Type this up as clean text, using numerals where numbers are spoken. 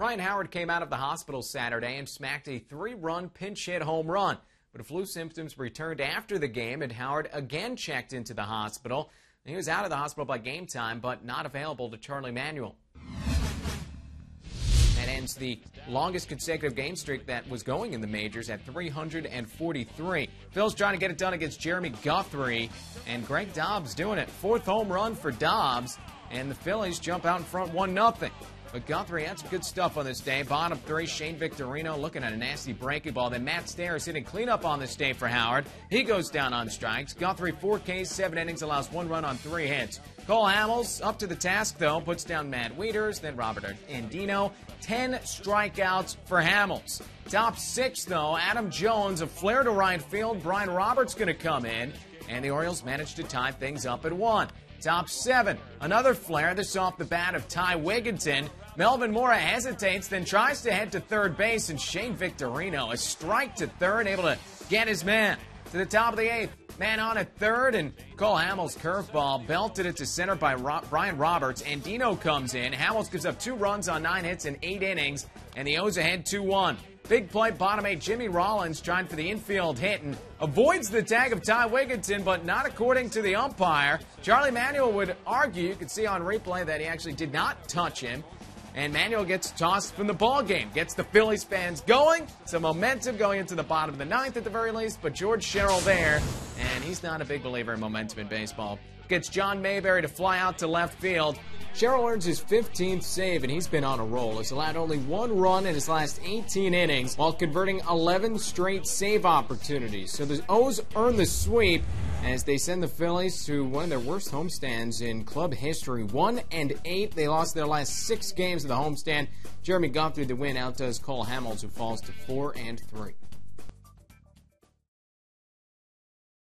Ryan Howard came out of the hospital Saturday and smacked a 3-run pinch hit home run. But flu symptoms returned after the game, and Howard again checked into the hospital. He was out of the hospital by game time, but not available to Charlie Manuel. That ends the longest consecutive game streak that was going in the majors at 343. Phil's trying to get it done against Jeremy Guthrie, and Greg Dobbs doing it. 4th home run for Dobbs, and the Phillies jump out in front 1-0. But Guthrie had some good stuff on this day. Bottom 3, Shane Victorino looking at a nasty breaking ball. Then Matt Stairs hitting cleanup on this day for Howard. He goes down on strikes. Guthrie 4 Ks, 7 innings, allows 1 run on 3 hits. Cole Hamels up to the task, though, puts down Matt Wieters, then Robert Andino. 10 strikeouts for Hamels. Top 6, though, Adam Jones, a flare to right field. Brian Roberts going to come in, and the Orioles managed to tie things up at 1. Top 7, another flare, this off the bat of Ty Wigginton. Melvin Mora hesitates, then tries to head to third base, and Shane Victorino, a strike to third, able to get his man to the top of the 8th. Man on at third, and Cole Hamels' curveball belted it to center by Brian Roberts. Andino comes in. Hamels gives up 2 runs on 9 hits in 8 innings, and the O's ahead 2-1. Big play, bottom 8, Jimmy Rollins trying for the infield hit and avoids the tag of Ty Wigginton, but not according to the umpire. Charlie Manuel would argue, you could see on replay, that he actually did not touch him. And Manuel gets tossed from the ball game. Gets the Phillies fans going. Some momentum going into the bottom of the 9th at the very least. But George Sherrill there, and he's not a big believer in momentum in baseball. Gets John Mayberry to fly out to left field. Sherrill earns his 15th save, and he's been on a roll. He's allowed only 1 run in his last 18 innings while converting 11 straight save opportunities. So the O's earn the sweep as they send the Phillies to one of their worst homestands in club history. 1-8. They lost their last 6 games of the homestand. Jeremy Guthrie the win outdoes Cole Hamels, who falls to 4-3.